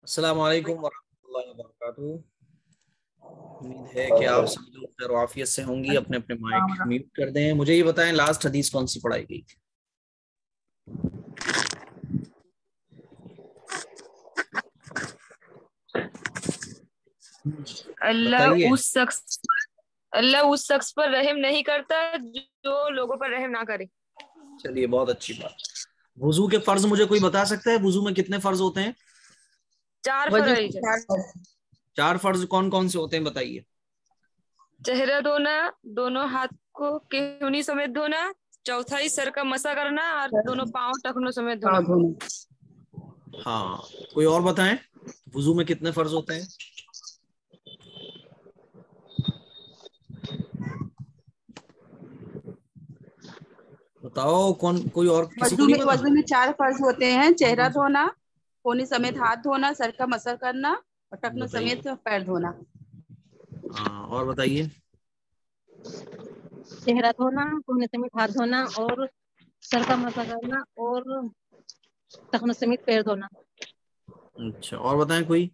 अस्सलाम वालेकुम वरहमतुल्लाहि वबरकातुहू। उम्मीद है कि आप सब लोग खैर और आफियत से होंगी। अपने अपने माइक म्यूट कर दें। मुझे ये बताएं, लास्ट हदीस कौन सी पढ़ाई गई थी? अल्लाह बताइए। उस शख्स पर रहम नहीं करता जो लोगों पर रहम ना करे। चलिए, बहुत अच्छी बात। वुजू के फर्ज मुझे कोई बता सकता है? वुजू में कितने फर्ज होते हैं? 4 वजू फरज के है। 4 चार फर्ज कौन कौन से होते हैं, बताइए। चेहरा धोना, दोनों हाथ को केहूनी समेत धोना, चौथाई सर का मसा करना और दोनों पाँव टखनों समेत धोना। हाँ, कोई और बताएं, वुजू में कितने फर्ज होते हैं? बताओ, कौन, कोई और, किसी को वजू नहीं में पता? वजू में 4 फर्ज होते हैं। कौन चेहरा कौन से? धोना, कोहनी समेत हाथ धोना, सर का मसर करना और टखनों बताइए। समेत पैर धोना। हाँ, और बताइए। चेहरा धोना, कोहनी समेत हाथ धोना और सर का मसा करना और टखनों समेत पैर धोना। अच्छा, और बताएं कोई।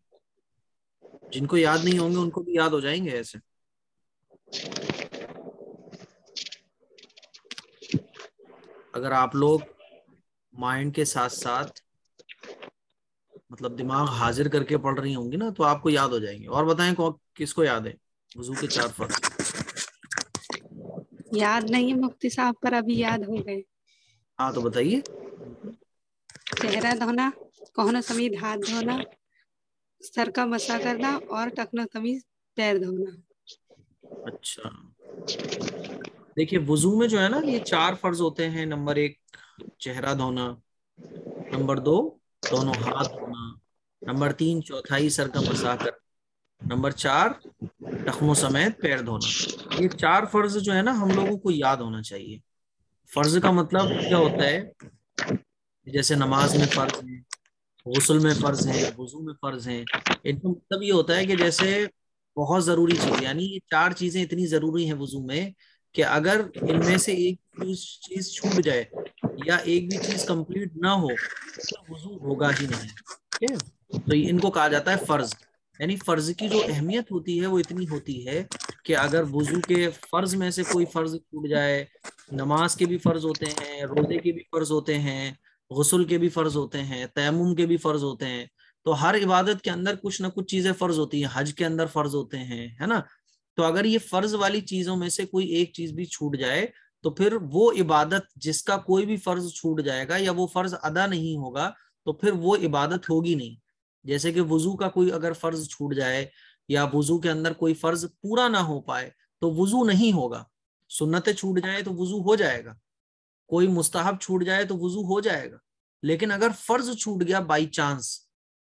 जिनको याद नहीं होंगे उनको भी याद हो जाएंगे ऐसे। अगर आप लोग माइंड के साथ साथ मतलब दिमाग हाजिर करके पढ़ रही होंगी ना, तो आपको याद हो जाएंगे। और बताएं, किसको याद है वुजू के चार फर्ज? याद नहीं है मुफ्ती साहब, पर अभी याद हो गए। हाँ, तो बताइए। चेहरा धोना, कोहनों समेत हाथ धोना, सर का मसा करना और टखनों समेत पैर धोना। अच्छा, देखिए, वुजू में जो है ना, ये चार फर्ज होते हैं। नंबर 1, चेहरा धोना। नंबर 2, दोनों हाथ धोना। नंबर 3, चौथाई सर का मसा कर। नंबर 4, टखनों समेत पैर धोना। ये चार फर्ज जो है ना, हम लोगों को याद होना चाहिए। फर्ज का मतलब क्या होता है? जैसे नमाज में फर्ज है, गुस्ल में फर्ज है, वुजू में फर्ज है। इनका मतलब ये होता है कि जैसे बहुत जरूरी चीज, यानी ये चार चीजें इतनी जरूरी हैं वुजू में कि अगर इनमें से एक चीज छूट जाए या एक भी चीज कंप्लीट ना हो तो फिर वुजू होगा ही नहीं। ठीक है, तो इनको कहा जाता है फर्ज। यानी फर्ज की जो अहमियत होती है वो इतनी होती है कि अगर वुजू के फर्ज में से कोई फर्ज छूट जाए, नमाज के भी फर्ज होते हैं, रोजे के भी फर्ज होते हैं, गुस्ल के भी फर्ज होते हैं, तयम्मुम के भी फर्ज होते हैं। तो हर इबादत के अंदर कुछ ना कुछ चीजें फर्ज होती हैं। हज के अंदर फर्ज होते हैं, है ना? तो अगर ये फर्ज वाली चीजों में से कोई एक चीज भी छूट जाए तो फिर वो इबादत, जिसका कोई भी फर्ज छूट जाएगा या वो फर्ज अदा नहीं होगा, तो फिर वो इबादत होगी नहीं। जैसे कि वुजू का कोई अगर फर्ज छूट जाए या वुजू के अंदर कोई फर्ज पूरा ना हो पाए तो वुजू नहीं होगा। सुन्नतें छूट जाए तो वुजू हो जाएगा, कोई मुस्ताहब छूट जाए तो वुजू हो जाएगा। लेकिन अगर फर्ज छूट गया बाई चांस,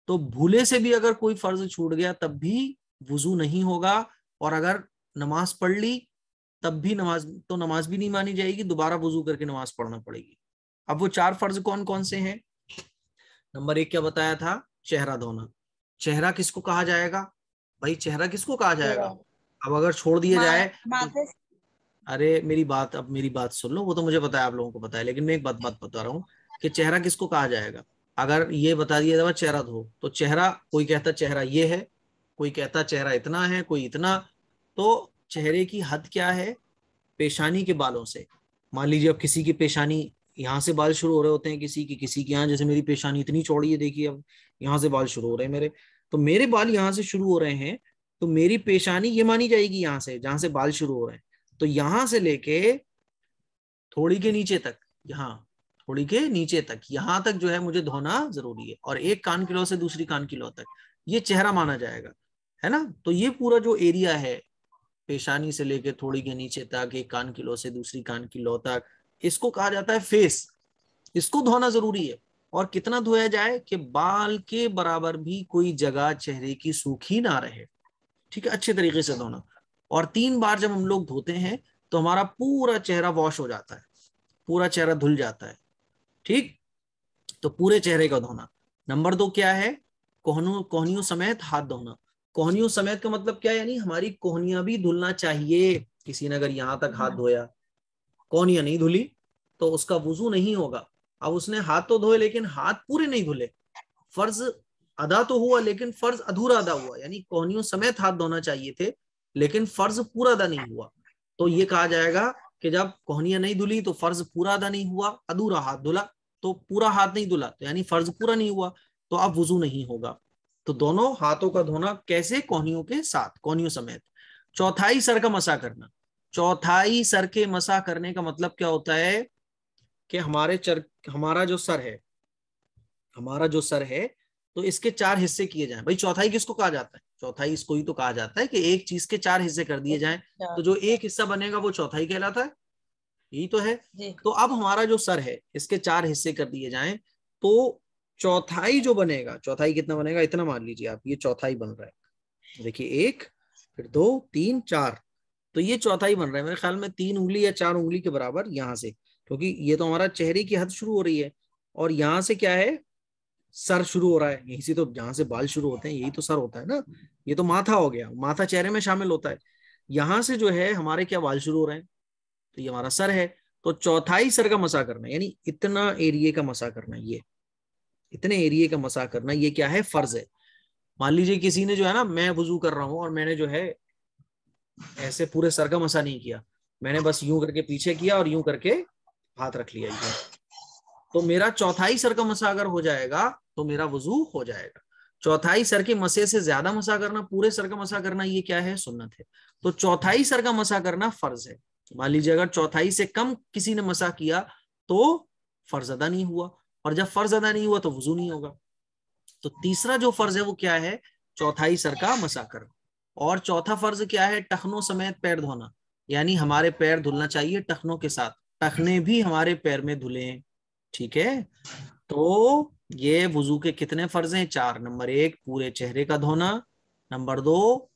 तो भूले से भी अगर कोई फर्ज छूट गया तब भी वुजू नहीं होगा। और अगर नमाज पढ़ ली तब भी नमाज भी नहीं मानी जाएगी, दोबारा वुजू करके नमाज पढ़ना पड़ेगी। अब वो चार फर्ज कौन कौन से हैं? नंबर 1 क्या बताया था? चेहरा धोना। चेहरा किसको कहा जाएगा भाई? चेहरा किसको कहा जाएगा? अब अगर छोड़ दिया जाए तो, माथे अरे मेरी बात सुन लो। वो तो मुझे पता है, आप लोगों को पता है, लेकिन मैं एक बात बात बता रहा हूँ कि चेहरा किसको कहा जाएगा। अगर ये बता दिया जाए चेहरा धो, तो चेहरा, कोई कहता चेहरा ये है, कोई कहता चेहरा इतना है, कोई इतना। तो चेहरे की हद क्या है? पेशानी के बालों से। मान लीजिए अब किसी की पेशानी, यहाँ से बाल शुरू हो रहे होते हैं, किसी की यहाँ, जैसे मेरी पेशानी इतनी चौड़ी है, देखिए अब यहाँ से बाल शुरू हो रहे हैं मेरे। तो मेरे बाल यहाँ से शुरू हो रहे हैं, तो मेरी पेशानी ये मानी जाएगी यहाँ से, जहां से बाल शुरू हो रहे हैं। तो यहां से लेके थोड़ी के नीचे तक, यहाँ थोड़ी के नीचे तक, यहाँ तक जो है मुझे धोना जरूरी है। और एक कान की लौ से दूसरी कान की लौ तक ये चेहरा माना जाएगा, है ना? तो ये पूरा जो एरिया है, पेशानी से लेके थोड़ी के नीचे तक, एक कान की लौ से दूसरी कान की लौ तक, इसको कहा जाता है फेस। इसको धोना जरूरी है। और कितना धोया जाए कि बाल के बराबर भी कोई जगह चेहरे की सूखी ना रहे। ठीक है, अच्छे तरीके से धोना। और 3 बार जब हम लोग धोते हैं तो हमारा पूरा चेहरा वॉश हो जाता है, पूरा चेहरा धुल जाता है। ठीक, तो पूरे चेहरे का धोना। नंबर 2 क्या है? कोहनियों समेत हाथ धोना। कोहनियों समेत का मतलब क्या है? यानी हमारी कोहनियां भी धुलना चाहिए। किसी ने अगर यहां तक हाथ धोया, कोहनियां नहीं धुली, तो उसका वुजू नहीं होगा। अब उसने हाथ तो धोए लेकिन हाथ पूरे नहीं धुले। फर्ज अदा तो हुआ लेकिन फर्ज अधूरा अदा हुआ, यानी कोहनियों समेत हाथ धोना चाहिए थे लेकिन फर्ज पूरा अदा नहीं हुआ। तो ये कहा जाएगा कि जब कोहनियां नहीं धुली तो फर्ज पूरा अदा नहीं हुआ, अधूरा हाथ धुला तो पूरा हाथ नहीं धुला, तो यानी फर्ज पूरा नहीं हुआ, तो अब वुजू नहीं होगा। तो दोनों हाथों का धोना कैसे? कोहनियों के साथ, कोहनियों समेत। चौथाई सर का मसा करना। चौथाई सर के मसा करने का मतलब क्या होता है कि हमारा जो सर है तो इसके 4 हिस्से किए जाएं। भाई चौथाई किसको कहा जाता है? चौथाई इसको ही तो कहा जाता है कि एक चीज के 4 हिस्से कर दिए जाएं, तो जो एक हिस्सा बनेगा वो चौथाई कहलाता है, यही तो है। तो अब हमारा जो सर है इसके 4 हिस्से कर दिए जाएं तो चौथाई जो बनेगा, चौथाई कितना बनेगा? इतना मान लीजिए आप, ये चौथाई बन रहा है, देखिए 1 फिर 2 3 4, तो ये चौथाई बन रहा है मेरे ख्याल में 3 उंगली या 4 उंगली के बराबर यहाँ से, क्योंकि ये तो हमारा चेहरे की हद शुरू हो रही है और यहाँ से क्या है? सर शुरू हो रहा है, यहीं से तो जहां से बाल शुरू होते हैं यही तो सर होता है ना, ये तो माथा हो गया, माथा चेहरे में शामिल होता है, यहां से जो है हमारे क्या बाल शुरू हो रहे हैं, तो ये हमारा सर है। तो चौथाई सर का मसा करना यानी इतना एरिया का मसा करना, ये इतने एरिया का मसा करना, ये क्या है? फर्ज है। मान लीजिए किसी ने जो है ना, मैं वुजू कर रहा हूं और मैंने जो है ऐसे पूरे सर का मसा नहीं किया, मैंने बस यूं करके पीछे किया और यूं करके हाथ रख लिया, ये तो मेरा चौथाई सर का मसा अगर हो जाएगा तो मेरा वुजू हो जाएगा। चौथाई सर के मसे से ज्यादा मसा करना, पूरे सर का मसा करना, ये क्या है? सुन्नत है। तो चौथाई सर का मसा करना फर्ज है। मान लीजिए अगर चौथाई से कम किसी ने मसा किया तो फर्ज अदा नहीं हुआ, और जब फर्ज अदा नहीं हुआ तो वुजू नहीं होगा। तो तीसरा जो फर्ज है वो क्या है? चौथाई सर का मसा करना। और चौथा फर्ज क्या है? टखनों समेत पैर धोना, यानी हमारे पैर धुलना चाहिए टखनों के साथ, टखने भी हमारे पैर में धुले, ठीक है। तो ये वुजू के कितने फर्ज हैं? 4। नंबर 1 पूरे चेहरे का धोना, नंबर 2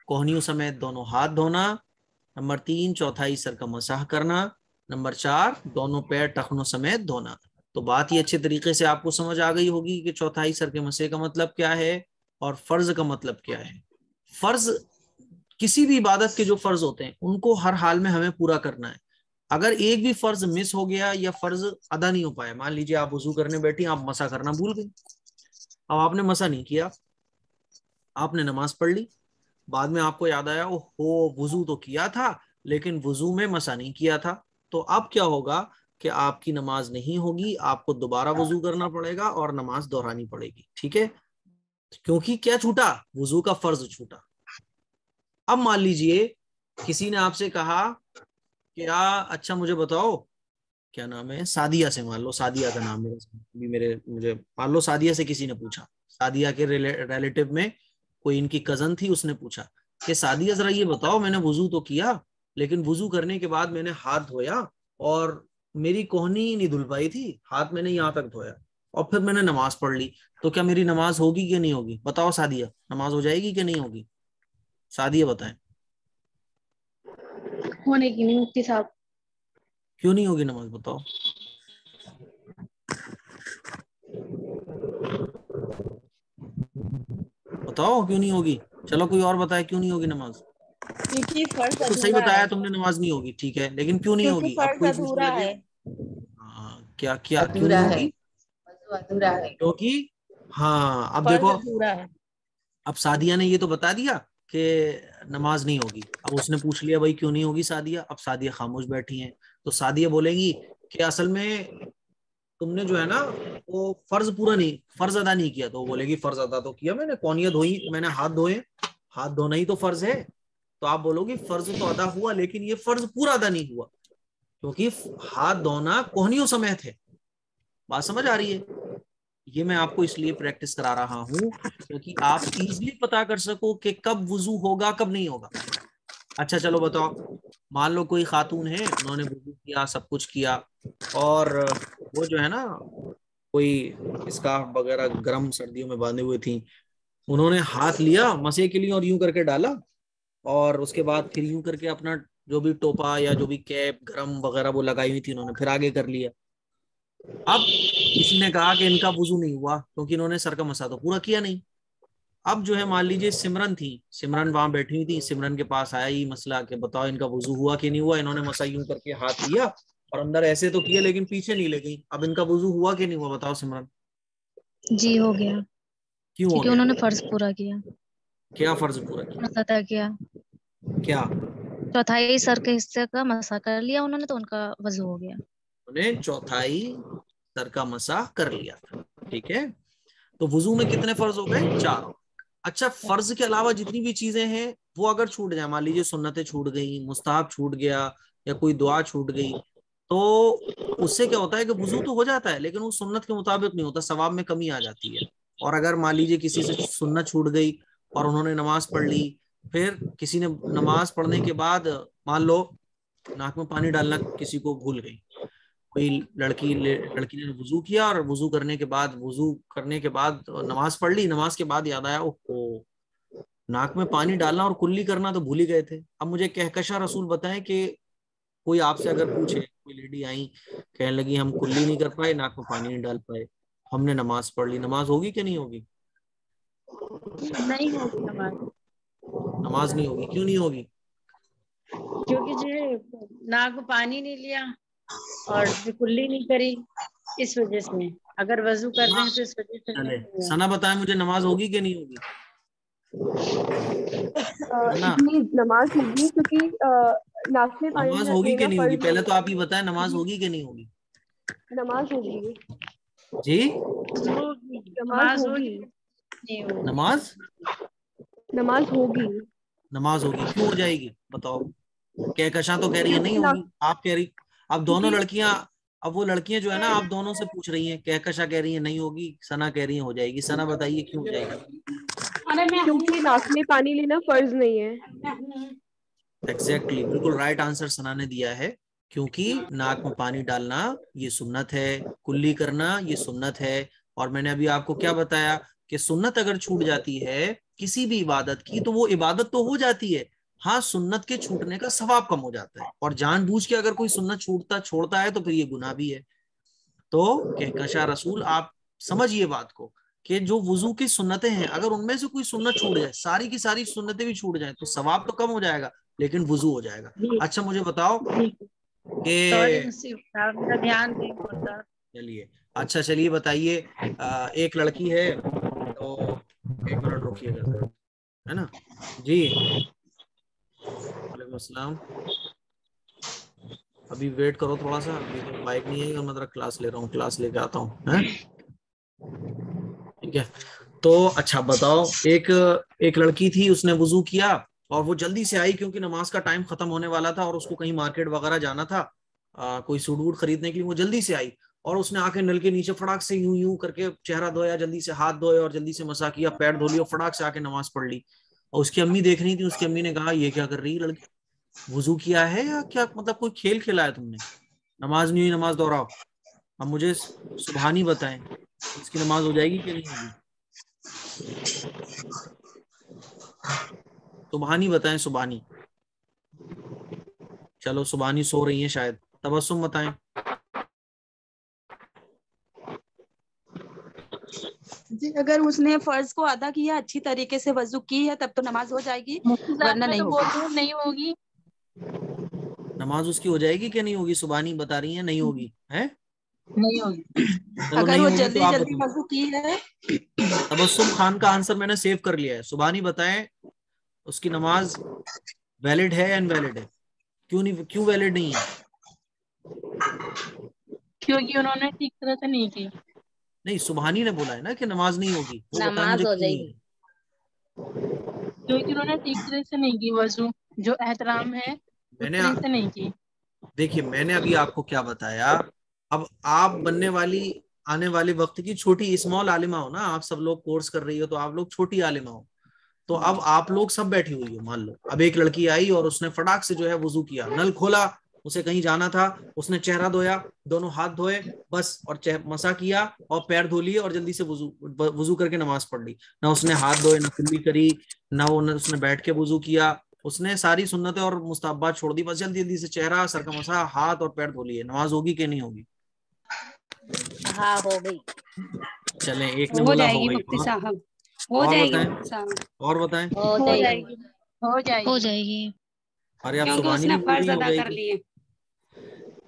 कोहनियों समेत दोनों हाथ धोना, नंबर 3 चौथाई सर का मसाह करना, नंबर 4 दोनों पैर टखनों समेत धोना। तो बात ये अच्छे तरीके से आपको समझ आ गई होगी कि चौथाई सर के मसे का मतलब क्या है और फर्ज का मतलब क्या है। फर्ज, किसी भी इबादत के जो फर्ज होते हैं उनको हर हाल में हमें पूरा करना है। अगर एक भी फर्ज मिस हो गया या फर्ज अदा नहीं हो पाया, मान लीजिए आप वुजू करने बैठी, आप मसा करना भूल गई, अब आपने मसा नहीं किया, आपने नमाज पढ़ ली, बाद में आपको याद आया ओहो वुजू तो किया था लेकिन वुजू में मसा नहीं किया था, तो अब क्या होगा कि आपकी नमाज नहीं होगी, आपको दोबारा वुजू करना पड़ेगा और नमाज दोहरानी पड़ेगी, ठीक है। क्योंकि क्या छूटा? वुजू का फर्ज छूटा। अब मान लीजिए किसी ने आपसे कहा कि अच्छा मुझे बताओ क्या नाम है, सादिया से, मान लो सादिया का नाम मुझे मान लो सादिया से किसी ने पूछा, सादिया के रिलेटिव में कोई इनकी कजन थी, उसने पूछा कि सादिया जरा ये बताओ, मैंने वुजू तो किया लेकिन वुजू करने के बाद मैंने हाथ धोया और मेरी कोहनी नहीं धुल पाई थी, हाथ मैंने यहाँ तक धोया और फिर मैंने नमाज पढ़ ली, तो क्या मेरी नमाज होगी कि नहीं होगी? बताओ सादिया, नमाज हो जाएगी कि नहीं होगी? सादिया बताएं। होने की नहीं मुफ्ती साहब। क्यों नहीं होगी नमाज? बताओ। बताओ क्यों नहीं होगी? चलो कोई और बताए क्यों नहीं होगी नमाज? क्योंकि फर्ज तो सही बताया तुमने, नमाज नहीं होगी, ठीक है, लेकिन क्यों नहीं होगी? अब कोई पूछने लगे हाँ क्या क्या क्यों नहीं होगी? अधूरा है। क्योंकि हाँ अब देखो, अब सादिया ने ये तो बता दिया कि नमाज नहीं होगी, अब उसने पूछ लिया भाई क्यों नहीं होगी सादिया, अब सादिया खामोश बैठी हैं, तो सादिया बोलेंगी कि असल में तुमने जो है ना वो फर्ज अदा नहीं किया, तो वो बोलेगी फर्ज अदा तो किया मैंने, कौनिया धोई मैंने, हाथ धोए, हाथ धोना ही तो फर्ज है। तो आप बोलोगे फर्ज तो अदा हुआ लेकिन ये फर्ज पूरा अदा नहीं हुआ, क्योंकि हाथ धोना कोहनियों समेत है। बात समझ आ रही है? ये मैं आपको इसलिए प्रैक्टिस करा रहा हूं क्योंकि आप इजीली पता कर सको कि कब वुजू होगा कब नहीं होगा। अच्छा चलो बताओ, मान लो कोई खातून है, उन्होंने वुजू किया, सब कुछ किया, और वो जो है ना कोई स्कार्फ वगैरह गर्म सर्दियों में बांधे हुए थी, उन्होंने हाथ लिया मसे के लिए और यूं करके डाला, और उसके बाद फिर यूं करके अपना जो भी टोपा या जो भी कैप गरम वगैरह वो लगाई हुई थी उन्होंने फिर आगे कर लिया। अब किसी ने कहा कि इनका वुजू नहीं हुआ क्योंकि इन्होंने सर का मसा तो पूरा किया नहीं। अब जो है मान लीजिए सिमरन थी, सिमरन वहां बैठी हुई थी, सिमरन के पास आया ही मसला कि बताओ इनका वुजू हुआ कि नहीं हुआ, इन्होंने मसा यूं करके हाथ लिया और अंदर ऐसे तो किया लेकिन पीछे नहीं ले गई, अब इनका वुजू हुआ कि नहीं हुआ? बताओ सिमरन। जी हो गया। क्यों हो क्योंकि गया? उन्होंने फर्ज पूरा किया, क्या फर्ज पूरा किया? मसा तय किया। क्या? चौथाई सर के हिस्से का मसा कर लिया उन्होंने, तो उनका वजू हो गया। उन्हें चौथाई सर का मसा कर लिया था, ठीक है। तो वुजू में कितने फर्ज हो गए? 4। अच्छा, फर्ज के अलावा जितनी भी चीजें हैं वो अगर छूट जाए, मान लीजिए सुन्नतें छूट गई, मुस्ताहब छूट गया, या कोई दुआ छूट गई, तो उससे क्या होता है कि वुजू तो हो जाता है लेकिन वो सुन्नत के मुताबिक नहीं होता, सवाब में कमी आ जाती है। और अगर मान लीजिए किसी से सुन्नत छूट गई और उन्होंने नमाज पढ़ ली, फिर किसी ने नमाज पढ़ने के बाद मान लो नाक में पानी डालना किसी को भूल गई, कोई लड़की ने वुजू किया और वुजू करने के बाद नमाज पढ़ ली, नमाज के बाद याद आया ओहो नाक में पानी डालना और कुल्ली करना तो भूल ही गए थे। अब मुझे कहकशा रसूल बताएं कि कोई आपसे अगर पूछे, कोई लेडी आई कहने लगी हम कुल्ली नहीं कर पाए, नाक में पानी नहीं डाल पाए, हमने नमाज पढ़ ली, नमाज होगी कि नहीं होगी? नहीं होगी नमाज, नमाज नहीं होगी। क्यों नहीं होगी? क्योंकि जो नाक में पानी नहीं लिया और जो कुल्ली नहीं करी, इस वजह से। अगर वजू कर रहे हैं तो इस वजह से चले नहीं हुआ। सना बताए मुझे, नमाज होगी कि नहीं होगी? सना, नमाज होगी क्योंकि नाश्ते पानी नमाज होगी कि लेना नहीं होगी? फर्ज पहले नहीं तो आप ही बताएं, नमाज होगी कि नहीं होगी? है। नमाज होगी, जी, नमाज होगी, नहीं होगी। नमाज नमाज होगी। नमाज होगी। क्यों हो जाएगी बताओ? कहकशा तो कह रही है नहीं होगी, आप कह रही, अब दोनों लड़कियां, अब वो लड़कियां जो है ना आप दोनों से पूछ रही हैं, कहकशा कह रही है नहीं होगी, सना कह रही है हो जाएगी। सना बताइए क्यों हो जाएगी? क्योंकि नाक में पानी लेना फर्ज नहीं है। एग्जैक्टली, बिल्कुल राइट आंसर सना ने दिया है। क्योंकि नाक में पानी डालना ये सुन्नत है, कुल्ली करना ये सुन्नत है। और मैंने अभी आपको क्या बताया कि सुन्नत अगर छूट जाती है किसी भी इबादत की तो वो इबादत तो हो जाती है, हाँ सुन्नत के छूटने का सवाब कम हो जाता है। और जानबूझ के अगर कोई सुन्नत छोड़ता है तो फिर ये गुनाह भी है। तो कहकशा रसूल आप समझिए बात को कि जो वुजू की सुन्नतें हैं अगर उनमें से कोई सुन्नत छूट जाए, सारी की सारी सुन्नतें भी छूट जाए तो सवाब तो कम हो जाएगा लेकिन वुजू हो जाएगा। अच्छा मुझे बताओ कि ध्यान नहीं होता। चलिए, अच्छा चलिए बताइए, एक लड़की है तो 1 मिनट रुकिएगा, है ना जी। वालेकुम अस्सलाम, अभी वेट करो थोड़ा सा, अभी तो बाइक नहीं है, मैं जरा क्लास ले रहा हूँ, क्लास लेके आता हूँ, है ठीक है। तो अच्छा बताओ, एक लड़की थी, उसने वुजू किया और वो जल्दी से आई क्योंकि नमाज का टाइम खत्म होने वाला था और उसको कहीं मार्केट वगैरह जाना था, कोई सूट वूट खरीदने के लिए। वो जल्दी से आई और उसने आके नल के नीचे फटाक से यूं यूं करके चेहरा धोया, जल्दी से हाथ धोए और जल्दी से मसा किया, पैर धो लिया, फटाक से आके नमाज पढ़ ली। और उसकी अम्मी देख रही थी, उसकी अम्मी ने कहा ये क्या कर रही है लड़की, वुजू किया है या क्या, मतलब कोई खेल खेला है तुमने, नमाज नहीं हुई, नमाज दोहराओ। अब मुझे सुबहानी बताएं इसकी नमाज हो जाएगी कि नहीं होगी? सुबहानी बताएं, सुबहानी। चलो सुबहानी सो रही हैं शायद, तबस्सुम बताएं। जी अगर उसने फर्ज को अदा किया, अच्छी तरीके से वजू की है, तब तो नमाज हो जाएगी, वरना नहीं होगी। नहीं होगी, नमाज उसकी हो जाएगी कि नहीं होगी? सुबहानी बता रही हैं नहीं होगी, है नहीं होगी। चलो अगर नहीं वो होगी तो जल्दी आप जल्दी बताओ। वजू की है। तबस्सुम खान का आंसर मैंने सेव कर लिया है। सुबहानी बताएं उसकी नमाज वैलिड है या इनवैलिड है? क्यों नहीं, क्यों वैलिड नहीं है? क्योंकि उन्होंने ठीक तरह से नहीं की। नहीं, सुबहानी ने बोला है ना कि नमाज नहीं होगी, वो बताएं नमाज मुझे हो क्यों नहीं जाएगी, है। क्योंकि उन्होंने ठीक तरह से नहीं की वजू, जो एहतराम है उस मैंने तरह से नहीं की। देखिए मैंने अभी आपको क्या बताया, अब आप बनने वाली आने वाले वक्त की छोटी स्मॉल आलिमा हो ना, आप सब लोग कोर्स कर रही हो तो आप लोग छोटी आलिमा हो। तो अब आप लोग सब बैठी हुई हो, मान लो अब एक लड़की आई और उसने फटाक से जो है वुजू किया, नल खोला, उसे कहीं जाना था, उसने चेहरा धोया, दोनों हाथ धोए बस, और मसा किया और पैर धो लिए और जल्दी से वुजू करके नमाज पढ़ ली। ना उसने हाथ धोए, ना कुल्ली करी, ना उसने बैठ के वुजू किया, उसने सारी सुन्नतें और मुस्तहब्बात छोड़ दी, बस जल्दी जल्दी से चेहरा, सर का मसा, हाथ और पैर धो लिए। नमाज होगी कि नहीं होगी? हाँ हो गई। चलें, एक ने हो बोला हो जाएगी गई। मुफ्ती साहब, हो और जाएगी बताएं, मुफ्ती साहब, और बताएं। हो हो जाएगी, जाएगी, हो जाएगी, हो जाएगी। अरे आप क्योंकि सुबहानी उसने भी बोल रही फर्ज हो अदा कर जाएगी। लिए।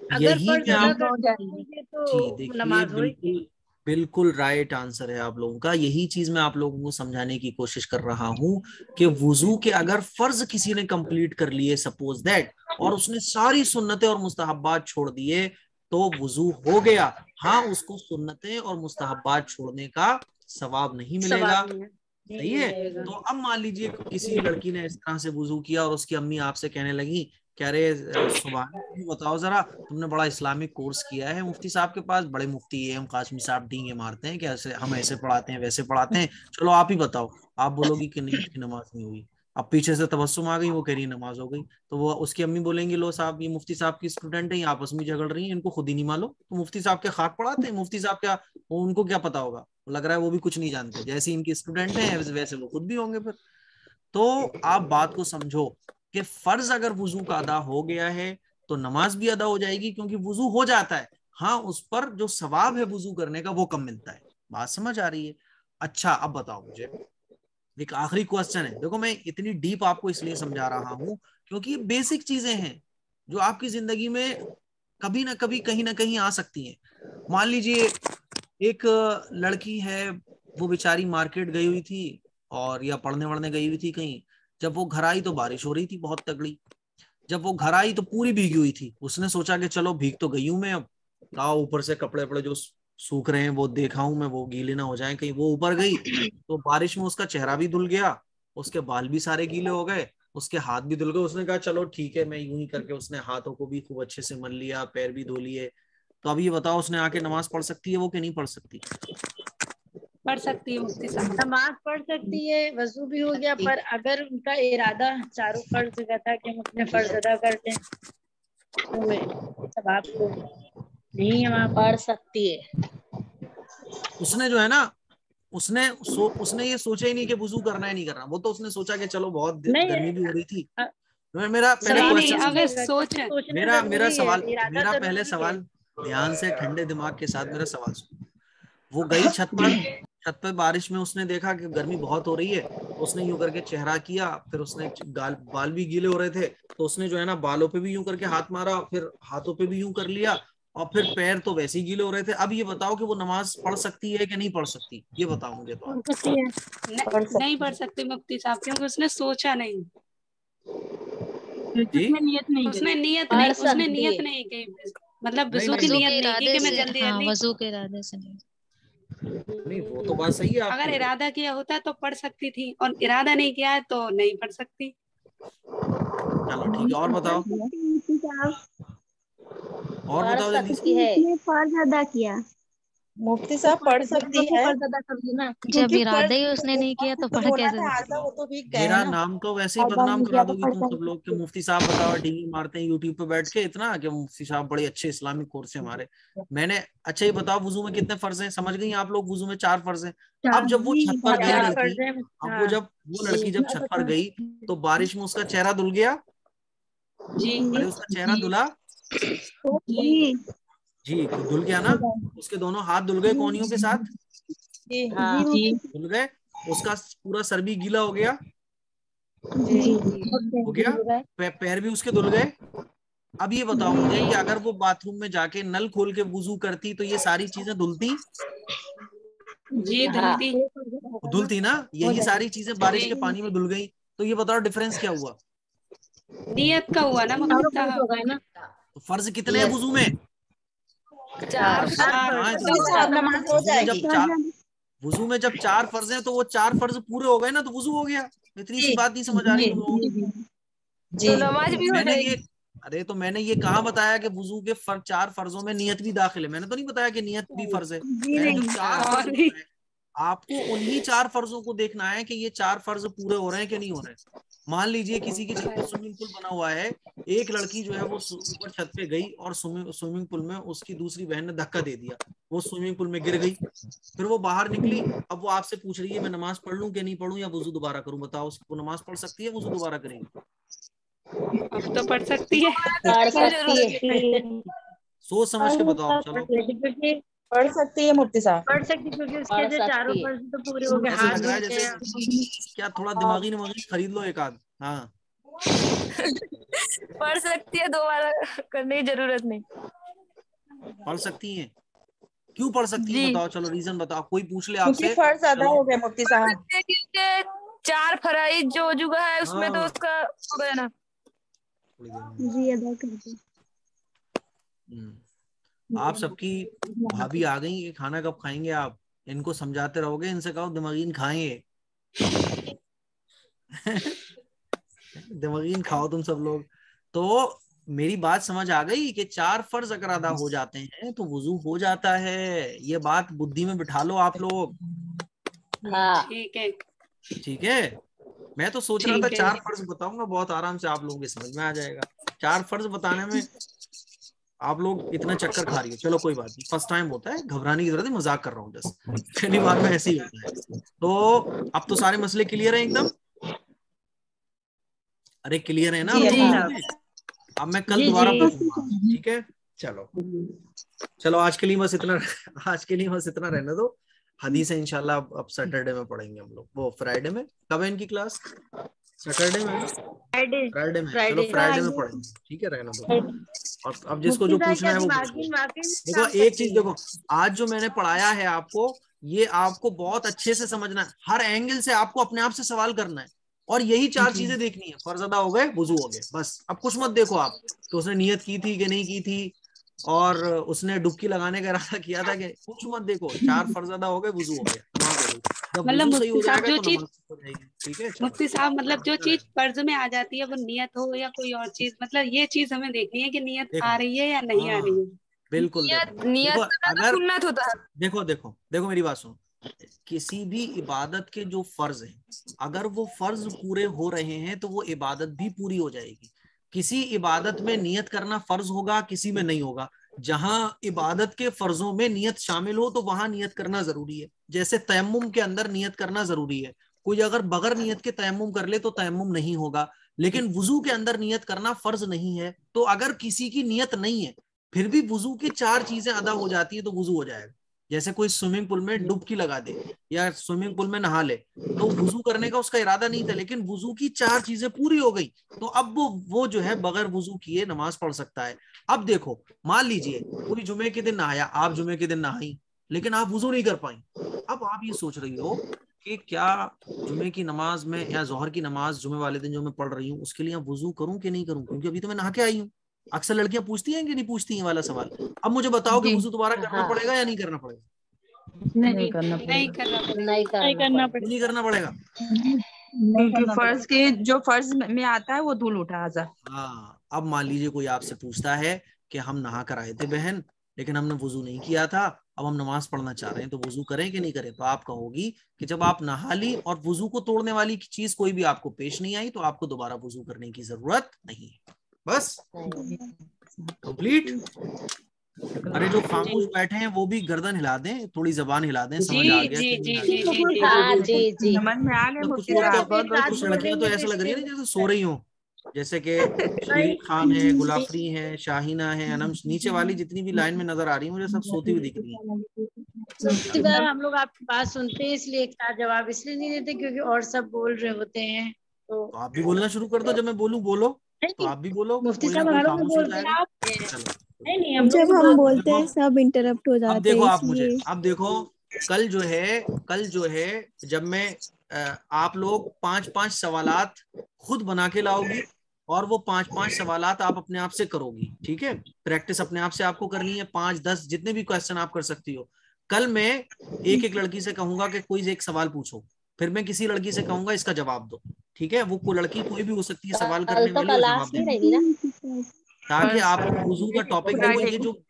अगर यही फर्ज मैं अदा आप हो कर जाएगी। देंगे जी तो देखिए नमाज होगी। बिल्कुल बिल्कुल राइट आंसर है आप लोगों का। यही चीज मैं आप लोगों को समझाने की कोशिश कर रहा हूं कि वुजू के अगर फर्ज किसी ने कंप्लीट कर लिए सपोज दैट, और उसने सारी सुन्नतें और मुस्तहब्बात छोड़ दिए, तो वुजू हो गया। हाँ, उसको सुन्नतें और मुस्तहब्बात छोड़ने का सवाब नहीं मिलेगा। सवाब नहीं है, नहीं सही है। मिलेगा। तो अब मान लीजिए किसी लड़की ने इस तरह से वुजू किया और उसकी अम्मी आपसे कहने लगी, कह रहे सुभान, तुम बताओ जरा, तुमने बड़ा इस्लामिक कोर्स किया है मुफ्ती साहब के पास, बड़े मुफ्ती है हम, काशमी साहब डींगे मारते हैं, कैसे हम ऐसे पढ़ाते हैं वैसे पढ़ाते हैं, चलो आप ही बताओ। आप बोलोगी कि नहीं उसकी नमाज नहीं हुई। अब पीछे से तबस्सुम आ गई, वो कह रही है नमाज हो गई। तो वो उसकी अम्मी बोलेंगी, लो साहब ये मुफ्ती साहब की स्टूडेंट है, ये आपस में झगड़ रही है, इनको खुद ही नहीं मालूम। तो मुफ्ती साहब के खाक पढ़ाते हैं, मुफ्ती साहब क्या, उनको क्या पता होगा, लग रहा है वो भी कुछ नहीं जानते, जैसे इनकी स्टूडेंट हैं वैसे वो खुद भी होंगे फिर। तो आप बात को समझो कि फर्ज अगर वुजू का अदा हो गया है तो नमाज भी अदा हो जाएगी, क्योंकि वुजू हो जाता है। हाँ, उस पर जो सवाब है वुजू करने का वो कम मिलता है। बात समझ आ रही है? अच्छा, अब बताओ मुझे एक आखिरी क्वेश्चन है। देखो, मैं इतनी डीप आपको इसलिए समझा रहा हूं क्योंकि ये बेसिक चीजें हैं जो आपकी जिंदगी में कभी ना कभी कहीं ना कहीं आ सकती हैं। मान लीजिए एक लड़की है, वो बेचारी मार्केट गई हुई थी और या पढ़ने वढ़ने गई हुई थी कहीं। जब वो घर आई तो बारिश हो रही थी बहुत तगड़ी। जब वो घर आई तो पूरी भीगी हुई थी। उसने सोचा कि चलो भीग तो गई हूं मैं, अब लाओ ऊपर से कपड़े वपड़े जो सूख रहे हैं वो देखा हूं मैं, वो गीले ना हो जाएं कहीं। वो ऊपर गई तो बारिश में उसका चेहरा भी धुल गया, उसके बाल भी सारे गीले हो गए, उसके हाथ भी धुल गए। उसने कहा चलो ठीक है, मैं यूं ही करके उसने हाथों को भी खूब अच्छे से मल लिया, पैर भी धो लिए। तो अब ये बताओ, उसने आके नमाज पढ़ सकती है वो कि नहीं पढ़ सकती? पढ़ सकती है मुफ्ती साहब। नमाज पढ़ सकती है, वजू भी हो गया, पर अगर उनका इरादा चारों फर्ज का था कि हम अपने फर्ज अदा करते हैं, तो सवाब तो नहीं है, वहां पढ़ सकती है। उसने जो है ना, उसने ये सोचा ही नहीं कि वुजू करना है नहीं करना। वो तो उसने सोचा कि चलो बहुत नहीं गर्मी भी हो रही थी। अ- मेरा पहले नहीं नहीं, क्वेश्चन अगर सुनो। सोच सोचना मेरा मेरा जरूरी है, सवाल इरादा मेरा पहले जरूरी है। सवाल ध्यान से ठंडे दिमाग के साथ मेरा सवाल सुनो। वो गई छत पर बारिश में, उसने देखा कि गर्मी बहुत हो रही है, तो उसने यूं करके चेहरा किया, फिर उसने बाल भी गीले हो रहे थे, तो उसने जो है ना बालों पे भी यूं करके हाथ मारा, फिर हाथों पे भी यूं कर लिया, और फिर पैर तो वैसे ही गीले हो रहे थे। अब ये बताओ कि वो नमाज पढ़ सकती है कि नहीं पढ़ सकती? ये बताओ मुझे तो। पढ़ सकती है। नहीं पढ़ सकती मुफ्ती साहब, क्योंकि उसने सोचा नहीं। जी उसने नियत नहीं की, मतलब नहीं वजू की नहीं वजू नियत के नहीं की इरादे कि मैं से, जल्दी हाँ जल्दी। वजू के इरादे से नहीं। नहीं, वो तो बात सही है अगर आपकी। इरादा किया होता तो पढ़ सकती थी, और इरादा नहीं किया है तो नहीं पढ़ सकती। चलो ठीक है, और बताओ, और पढ़ बताओ जल्दी से। सकती है, फर्ज अदा किया। मुफ्ती तो साहब पढ़ सकती है, फर्ज अदा कर दी ना। जब क्योंकि इरादा फर्ज ही उसने नहीं किया तो पढ़ होना कैसे था, सकती आधा है? वो तो भीग गए हैं मेरा ना। नाम तो वैसे ही अदा बदनाम नहीं करा किया तो दोगी पढ़ तुम सब लोग, के मुफ्ती साहब बताओ डी मारते हैं यूट्यूब पे बैठ के इतना, कि मुफ्ती साहब बड़े अच्छे इस्लामिक कोर्स है हमारे। मैंने, अच्छा ये बताओ, वुजू में कितने फर्ज हैं? समझ गई आप लोग? वुजू में 4 फर्ज हैं। अब जब वो छत पर गई चार लड़की, फर्ज है। अब हाँ जब वो जी। लड़की जब छत पर गई तो बारिश में उसका चेहरा धुल गया। जी अरे उसका चेहरा धुला? जी जी धुल गया ना? उसके दोनों हाथ धुल गए कोहनियों के साथ? जी हाँ जी धुल गए। उसका पूरा सर भी गीला हो गया? जी हो गया। पैर भी उसके धुल गए। अब ये बताओ मुझे कि अगर वो बाथरूम में जाके नल खोल के वुजू करती तो ये सारी चीजें धुलती? जी धुलती। धुलती ना? यही सारी चीजें बारिश के जी, पानी में धुल गई। तो ये बताओ डिफरेंस क्या हुआ? नियत का हुआ ना चारों मुफ्ती फर्ज हो साहब। गए ना। तो फर्ज कितने हैं वुजू में? चार। चार हाँ, फर्ज। मुफ्ती साहब नमाज हो जाएगी। वुजू में जब 4 फर्ज हैं तो वो 4 फर्ज पूरे हो गए ना, तो वुजू हो गया। इतनी सी जी बात नहीं समझ आ रही जी तुम लोगों को? जी तो नमाज भी हो मैंने ये, जाएगी। अरे तो मैंने ये कहाँ बताया कि वुजू के 4 फर्जों में नियत भी दाखिल है? मैंने तो नहीं बताया कि नियत भी फर्ज है। मैंने जो 4 फर्ज और बताए, आपको उन्हीं 4 फर्जों को देखना है कि ये 4 फर्ज पूरे हो रहे हैं कि नहीं हो रहे हैं। मान लीजिए किसी की छत पे स्विमिंग पूल बना हुआ है, एक लड़की जो है वो ऊपर छत पे गई और स्विमिंग पूल में उसकी दूसरी बहन ने धक्का दे दिया, वो स्विमिंग पूल में गिर गई। फिर वो बाहर निकली, अब वो आपसे पूछ रही है मैं नमाज पढ़ लूं कि नहीं पढ़ूं, या वुजू दोबारा करूं? बताओ, उसको नमाज पढ़ सकती है, वुजू दोबारा करेगी? अब तो पढ़ सकती है। पढ़ क्यों सकती जरूरत है। सोच समझ के बताओ चलो। क्योंकि पढ़ सकती है मुफ्ती साहब। पढ़ सकती, क्योंकि उसके जो चारों फर्ज तो पूरे हो गए, ऐसे हाथ लग रहा है धुल जैसे गए। क्या थोड़ा दिमागी खरीद लो एक आध। हाँ, पढ़ सकती है, दोबारा करने की जरूरत नहीं। पढ़ सकती हैं। क्यों पढ़ सकती है जी। बताओ, चलो रीजन बताओ, कोई पूछ ले क्योंकि आपसे। फर्ज अदा चलो हो गए मुफ्ती साहब। देखिए 4 फराइज जो वजूगा है उसमें तो हाँ उसका हो गया ना। थोड़ी देर में। जी अदा कर दो। आप सबकी भाभी आ गई, ये खाना कब खाएंगे आप? इनको समझाते रहोगे, इनसे कहो दिमागीन खाएंगे। दिमागीन खाओ तुम सब लोग। तो मेरी बात समझ आ गई कि 4 फर्ज अगर अदा हो जाते हैं तो वुजू हो जाता है। ये बात बुद्धि में बिठा लो आप लोग। हाँ ठीक है। ठीक है, मैं तो सोच रहा था ठीक है। 4 फर्ज बताऊंगा, बहुत आराम से आप लोगों के समझ में आ जाएगा। 4 फर्ज बताने में आप लोग इतना चक्कर खा रही हो। चलो कोई बात नहीं, फर्स्ट टाइम होता है, घबराने की जरूरत नहीं, मजाक कर रहा हूँ जस्ट, पहली बार में ऐसे ही होता है। तो अब तो सारे मसले क्लियर हैं एकदम? अरे क्लियर है ना जी अब तो हाँ। मसले? अब मैं कल जी दोबारा जी पूछूंगा, ठीक है? चलो चलो आज के लिए बस इतना, आज के लिए बस इतना रहने दो। हदीस है इंशाल्लाह अब सैटरडे में पढ़ेंगे हम लोग, वो फ्राइडे में। कब है इनकी क्लास? सैटरडे में है ना? फ्राइडे फ्राइडे में, चलो फ्राइडे फ्राइडे में पढ़ेंगे, ठीक है, रहने दो। और अब जिसको मुफ्ती जो साहब पूछना क्या है वो पूछ दिमागी लो। वाकई में देखो काम एक करती चीज है? देखो, आज जो मैंने पढ़ाया है आपको, ये आपको बहुत अच्छे से समझना है, हर एंगल से आपको अपने आप से सवाल करना है, और यही 4 चीजें देखनी है। फर्ज अदा हो गए, वुजू हो गए, बस। अब कुछ मत देखो आप तो उसने नियत की थी कि नहीं की थी, और उसने डुबकी लगाने का इरादा किया था कि, कुछ मत देखो। 4 फर्ज अदा हो गए, वुजू हो गया, नमाज हो गई। जब मतलब वुजू सही हो मुफ्ती साहब जाएगा जो तो चीज, नमाज हो जाएगी। ठीक है, चलो मुफ्ती साहब मतलब जो चलता चीज रहेगा। फर्ज में आ जाती है, वो नियत हो या कोई और चीज, मतलब ये चीज हमें देखनी है कि नियत देखो आ रही है या नहीं आ रही हाँ है। बिल्कुल, देखो नियत देखो करना तो अगर, सुन्नत होता है। देखो देखो देखो मेरी बात सुनो, किसी भी इबादत के जो फर्ज हैं, अगर वो फर्ज पूरे हो रहे हैं तो वो इबादत भी पूरी हो जाएगी। किसी इबादत में नियत करना फर्ज होगा, किसी में नहीं होगा। जहां इबादत के फर्जों में नियत शामिल हो तो वहां नियत करना जरूरी है। जैसे तयम्मुम के अंदर नियत करना जरूरी है, कोई अगर बगैर नियत के तयम्मुम कर ले तो तयम्मुम नहीं होगा। लेकिन वुजू के अंदर नियत करना फर्ज नहीं है। तो अगर किसी की नियत नहीं है, फिर भी वुजू की 4 चीजें अदा हो जाती है तो वुजू हो जाएगा। जैसे कोई स्विमिंग पूल में डुबकी लगा दे या स्विमिंग पूल में नहा ले, तो वुजू करने का उसका इरादा नहीं था, लेकिन वुजू की 4 चीजें पूरी हो गई, तो अब वो जो है बगैर वुजू किए नमाज पढ़ सकता है। अब देखो, मान लीजिए कोई जुमे के दिन नहाया, आप जुमे के दिन नहाई, लेकिन आप वुजू नहीं कर पाई। अब आप ये सोच रही हो कि क्या जुमे की नमाज में या जोहर की नमाज जुमे वाले दिन जो मैं पढ़ रही हूँ उसके लिए वुजू करूं कि नहीं करूं, क्योंकि अभी तो मैं नहा के आई हूँ। अक्सर लड़कियां पूछती हैं कि नहीं पूछती हैं वाला सवाल। अब मुझे बताओ कि जी। वुजू दोबारा करना हाँ पड़ेगा या नहीं करना पड़ेगा? नहीं करना नहीं पड़ेगा। करना पड़ेगा। नहीं करना पड़ेगा। नहीं करना पड़ेगा। क्योंकि फर्ज के जो फर्ज में आता है वो धूल उठा जा। हाँ, अब मान लीजिए कोई आपसे पूछता है कि हम नहा कर आए थे बहन, लेकिन हमने वुजू नहीं किया था, अब हम नमाज पढ़ना चाह रहे हैं, तो वुजू करें कि नहीं करें? तो आप कहोगी कि जब आप नहा ली और वुजू को तोड़ने वाली चीज कोई भी आपको पेश नहीं आई, तो आपको दोबारा वुजू करने की जरूरत नहीं है। बस, कंप्लीट। अरे जो खामोश बैठे हैं वो भी गर्दन हिला दें, थोड़ी जबान हिला दें, समझ आ जी गया जी कि जी नहीं आ जी गया। जी जी हाँ जी जी समझ में आ गया तो मुफ्ती कुछ लोग साहब, तो, बहुत बहुत कुछ शुक्रिया। लड़कियां तो ऐसा लग रही है ना जैसे सो रही हो, जैसे कि शरीफ खान है, गुलाफरी है, शाहीना है, अनम, नीचे वाली जितनी भी लाइन में नजर आ रही है मुझे सब सोती हुई दिख रही है। मुफ्ती साहब हम लोग आपकी बात सुनते हैं, इसलिए एक साथ जवाब इसलिए नहीं देते क्योंकि और सब बोल रहे होते हैं तो तो आप भी बोलना शुरू कर दो, जब मैं बोलूं बोलो, तो नहीं, आप भी बोलो, मुफ्ती कोई ना साहब कोई हमारे लोग भी खामोश हो बोलते हैं जाएगा। आप चलो नहीं हम लोग जब भी हम बोलते बोलते हैं देखो, सब इंटरप्ट हो अब जाते देखो हैं आप मुझे, इसलिए। अब देखो, कल जो है जब मैं आप लोग 5-5 सवालात खुद बना के लाओगी, और वो 5-5 सवालात आप अपने आप से करोगी, ठीक है? प्रैक्टिस अपने आप से आपको करनी है, 5-10 जितने भी क्वेश्चन आप कर सकती हो। कल मैं एक एक लड़की से कहूंगा कि कोई एक सवाल पूछो, फिर मैं किसी लड़की से कहूंगा इसका जवाब दो, ठीक है? वो कोई लड़की कोई भी हो सकती है सवाल कल करने तो वाली और जवाब क्लास नहीं देने, रहेगी ना ताकि फर्ज आपको वुजू का टॉपिक, देखो फ्राइडे ये को। जो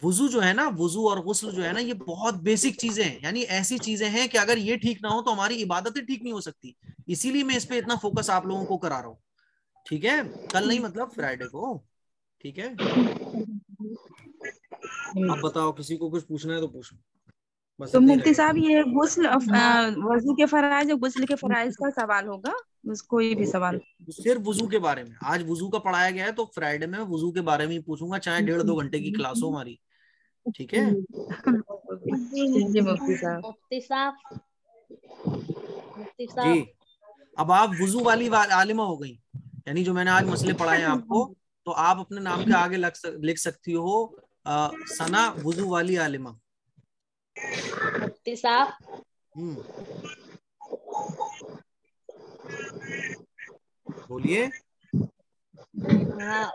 वुजू जो है ना, वुजू और गुस्ल जो है ना, ये बहुत बेसिक चीजें हैं, यानी ऐसी चीजें हैं कि अगर ये ठीक ना हो तो हमारी इबादतें ठीक नहीं हो सकती। इसीलिए मैं इस पे इतना फोकस आप लोगों को करा रहा हूँ, ठीक है? कल नहीं, मतलब फ्राइडे को, ठीक है? अब बताओ, किसी को कुछ पूछना है तो पूछो, बस तो इतना ही मुफ्ती रहेगा। साहब ये गुस्ल वजू के फराइज और गुस्ल के फराइज का सवाल होगा, कोई भी सवाल? सिर्फ वुजू के बारे में, आज वुजू का पढ़ाया गया है तो फ्राइडे में वुजू के बारे में ही पूछूंगा, चाहे 1.5-2 घंटे की क्लास हो हमारी, ठीक है? जी मुफ्ती साहब। मुफ्ती साहब मुफ्ती जी, साहब अब आप वुजू वाली आलिमा हो गई, यानी जो मैंने आज मसले पढ़ाए हैं आपको, तो आप अपने नाम के आगे लिख सकती हो सना वुजू वाली आलिमा, मुफ्ती साहब। बोलिए। हाँ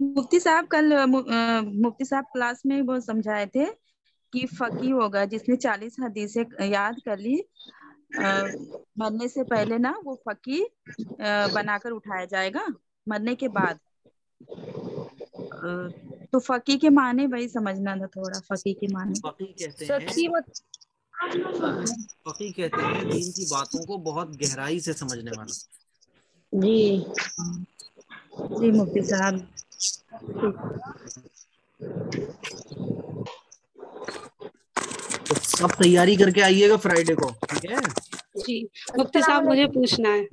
मुफ्ती साहब कल मुफ्ती साहब क्लास में वो समझाए थे कि फकी होगा जिसने 40 हदीसें याद कर ली, मरने से पहले ना वो फकी बनाकर उठाया जाएगा मरने के बाद। तो फकी के माने वही समझना था थोड़ा, फकी के माने। फकी कहते हैं, सखी फकी कहते हैं दीन की बातों को बहुत गहराई से समझने वाला। जी जी मुफ्ती साहब। तो सब तैयारी करके आइएगा फ्राइडे को, ठीक है? जी मुफ्ती साहब मुझे पूछना है।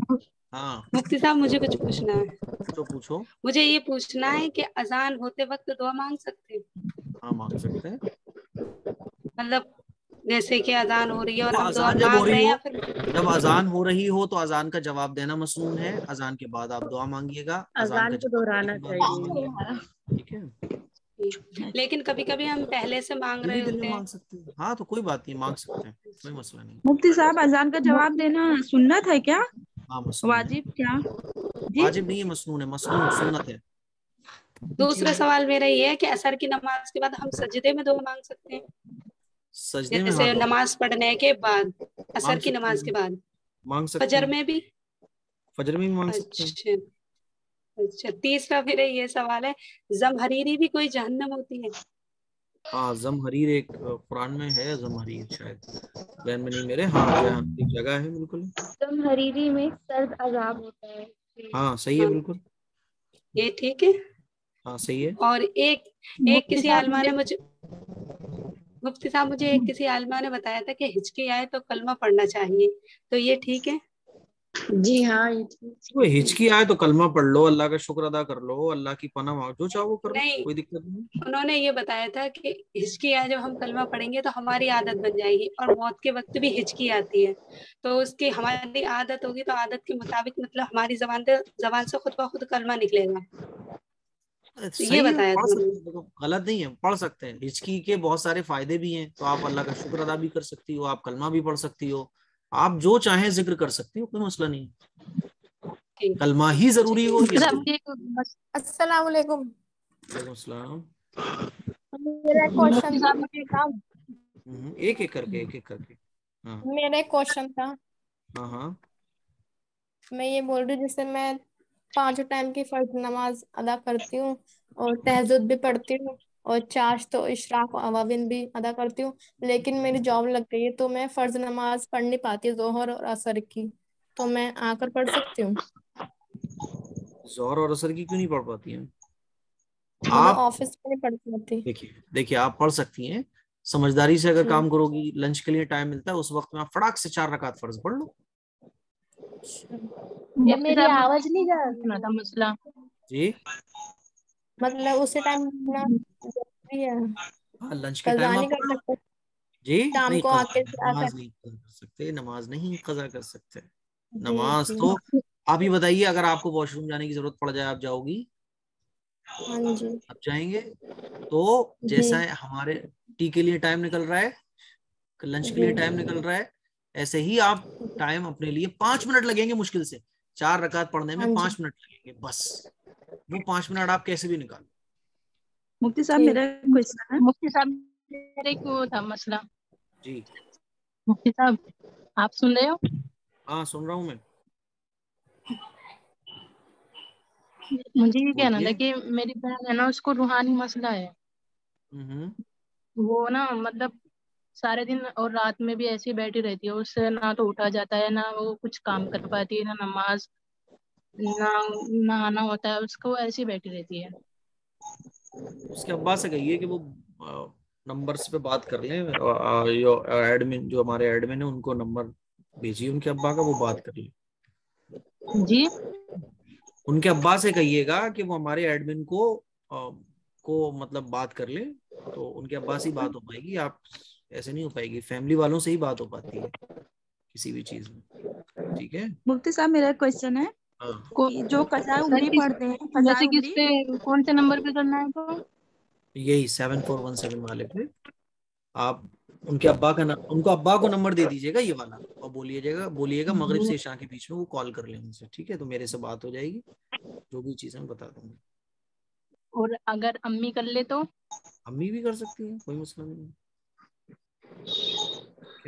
हाँ मुफ्ती साहब मुझे कुछ पूछना है। तो पूछो। मुझे ये पूछना है कि अजान होते वक्त दुआ मांग सकते हैं? हाँ मांग सकते हैं। मतलब जैसे कि अजान हो रही है और तो हम दुआ अजान जब हो मांग रही रहे हैं या हो, फिर जब अजान हो रही हो तो अजान का जवाब देना मसनून है। अजान के बाद आप दुआ मांगिएगा, अजान का अजान को जवाब देने दोहराना के बाद दुआ चाहिए। मांगिएगा, ठीक है? लेकिन कभी कभी हम पहले से मांग दिल रहे ही दिल में होते हैं। मांग सकते हैं। हाँ तो कोई बात नहीं, मांग सकते हैं, कोई मसला नहीं। मुफ्ती साहब अजान का जवाब देना सुन्नत है क्या, हाँ मसनून है। वाजिब क्या? जी वाजिब नहीं है, मसनून है, मसनून सुन्नत है। दूसरा सवाल मेरा ये है कि असर की नमाज के बाद हम सजदे में दुआ मांग सकते हैं? सजदे में हाँ जैसे नमाज पढ़ने के बाद, असर मांग की सकते नमाज के हैं, बाद, मांग सकते फजर हैं, में भी। फजर में भी मांग सकते हैं। अच्छा अच्छा। तीसरा मेरा ये सवाल है, जमहरीरी भी कोई जहन्नम होती है? हाँ जमहरीर एक कुरान में है, जमहरीर शायद ध्यान में नहीं मेरे। हाँ जहाँ एक जगह है बिल्कुल। जमहरीरी में सर्द अजाब होता है। हाँ सही है हाँ बिल्कुल। ये ठीक है। हाँ सही है। और एक एक मुफ्ती किसी साहब आलमा मुझे ने मुझे मुफ्ती साहब मुझे एक किसी आलमा ने बताया था कि हिचकी आए तो कलमा पढ़ना चाहिए, तो ये ठीक है? जी हाँ ये ठीक। कोई हिचकी आए तो कलमा पढ़ लो, अल्लाह का शुक्र अदा कर लो, अल्लाह की पनाह मांगो, जो चाहो वो करो, नहीं, कोई दिक्कत नहीं। उन्होंने ये बताया था कि हिचकी आए जब हम कलमा पढ़ेंगे तो हमारी आदत बन जाएगी, और मौत के वक्त भी हिचकी आती है तो उसकी हमारी आदत होगी, तो आदत के मुताबिक मतलब हमारी जबान से खुद ब खुद कलमा निकलेगा। तो ये सही है, बताया पढ़ था सकते उन्होंने। हैं, देखो गलत नहीं है, पढ़ सकते हैं। हिचकी के बहुत सारे फायदे भी हैं, तो आप अल्लाह का शुक्र अदा भी कर सकती हो, आप कलमा भी पढ़ सकती हो, आप जो चाहें जिक्र कर सकती हो, कोई मसला नहीं। ठीक कलमा ही जरूरी हो ये साहब नहीं। मुझे अस्सलाम वालेकुम। वालेकुम सलाम। मेरा मुफ्ती क्वेश्चन था। साहब मुझे काम। एक एक करके, एक एक करके। हाँ मेरा एक क्वेश्चन था। हाँ हाँ। मैं ये बोल रही हूँ, जैसे मैं 5 टाइम की फर्ज नमाज अदा करती हूँ और तहज्जुद भी पढ़ती हूँ और चाश तो इशराक और अवाबिन भी अदा करती हूँ, लेकिन मेरी जॉब लग गई है तो मैं फर्ज नमाज पढ़ नहीं पाती जोहर और असर की, तो मैं आकर पढ़ सकती हूँ? जोहर और असर की क्यों नहीं पढ़ पाती हैं मतलब आप? ऑफिस में नहीं पढ़ पाती। देखिए देखिए, आप पढ़ सकती हैं, समझदारी से अगर जी काम करोगी, लंच के लिए टाइम मिलता है, उस वक्त में आप फटाक से 4 रकात फर्ज पढ़ लो। ये मुफ्ती मेरी साहब मुझे आवाज नहीं जा पूछना था मसला। जी मतलब उसी टाइम ना जरूरी है, हाँ, लंच के कजा टाइम आप नहीं पढ़ कर लो। सकते जी शाम नहीं, को कजा आके नमाज आकर? नहीं कजा कर सकते, नमाज नहीं कजा कर सकते। जी नमाज जी तो आप ही बताइए, अगर आपको वॉशरूम जाने की जरूरत पड़ जाए, आप जाओगी? हाँ जी आप जाएंगे? तो जी जैसा है हमारे टी के लिए टाइम निकल रहा है, लंच के जी लिए टाइम निकल रहा है, ऐसे ही आप टाइम अपने लिए 5 मिनट लगेंगे मुश्किल से, 4 रकात पढ़ने में हाँ जी 5 मिनट लगेंगे बस। वो 5 मिनट आप कैसे भी निकालो। मुफ्ती साहब ठीक। मेरा क्वेश्चन है। मुफ्ती साहब मेरे को था मसला। जी मुफ्ती साहब आप सुन रहे हो? हाँ सुन रहा हूँ मैं। मुझे ये कहना था बोलिए। कि मेरी बहन है ना, उसको रूहानी मसला है। हम्म। वो ना मतलब सारे दिन और रात में भी ऐसे ही बैठी रहती है, उससे ना तो उठा जाता है, ना वो कुछ काम कर पाती है, ना नमाज, ना नहाना होता है उसको, ऐसी बैठी रहती है। उसके अब्बा से कहिए कि वो नंबर्स पे बात कर लें, जो एडमिन, जो हमारे एडमिन है, उनको नंबर भेजिए उनके अब्बा का, वो बात कर ले। जी उनके अब्बा से कहिएगा कि वो हमारे एडमिन को मतलब बात कर ले, तो उनके अब्बा से ही बात हो पाएगी। आप ऐसे नहीं हो पाएगी, फैमिली वालों से ही बात हो पाती है किसी भी चीज में, ठीक है? मुफ्ती साहब मेरा क्वेश्चन है हाँ कि जो कज़ाए सर उमरी किस, पढ़ते हैं, कज़ाए वैसे किस उमरी पे, कौन से नंबर पे करना है तो? यही 7417 वाले पे आप उनके अब्बा का उनको अब्बा को नंबर दे दीजिएगा ये वाला, और बोलिएगा मगरिब से इशा के बीच में वो कॉल कर लें उनसे, ठीक है? तो मेरे से बात हो जाएगी, जो भी चीजें बता दूंगा। और अगर अम्मी कर ले तो? अम्मी भी कर सकती है, कोई मसला नहीं है।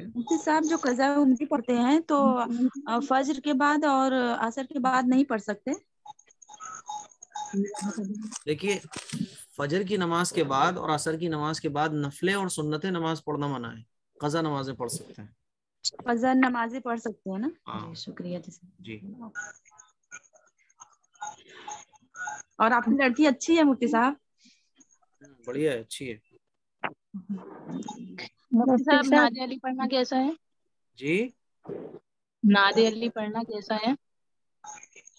मुफ्ती साहब जो कज़ा उम्री पढ़ते हैं तो फज्र के बाद और असर के बाद नहीं पढ़ सकते? देखिए, फजर की नमाज के बाद और असर की नमाज के बाद नफले और सुन्नतें नमाज पढ़ना मना है, कज़ा नमाजें पढ़ सकते हैं। फजर नमाजें पढ़ सकते हैं ना? हाँ। जी, शुक्रिया जी। और आपकी लड़की अच्छी है मुफ्ती साहब? बढ़िया है, अच्छी है। मुफ्ती साहब नादे अली पढ़ना कैसा है? जी, नादे अली पढ़ना कैसा है?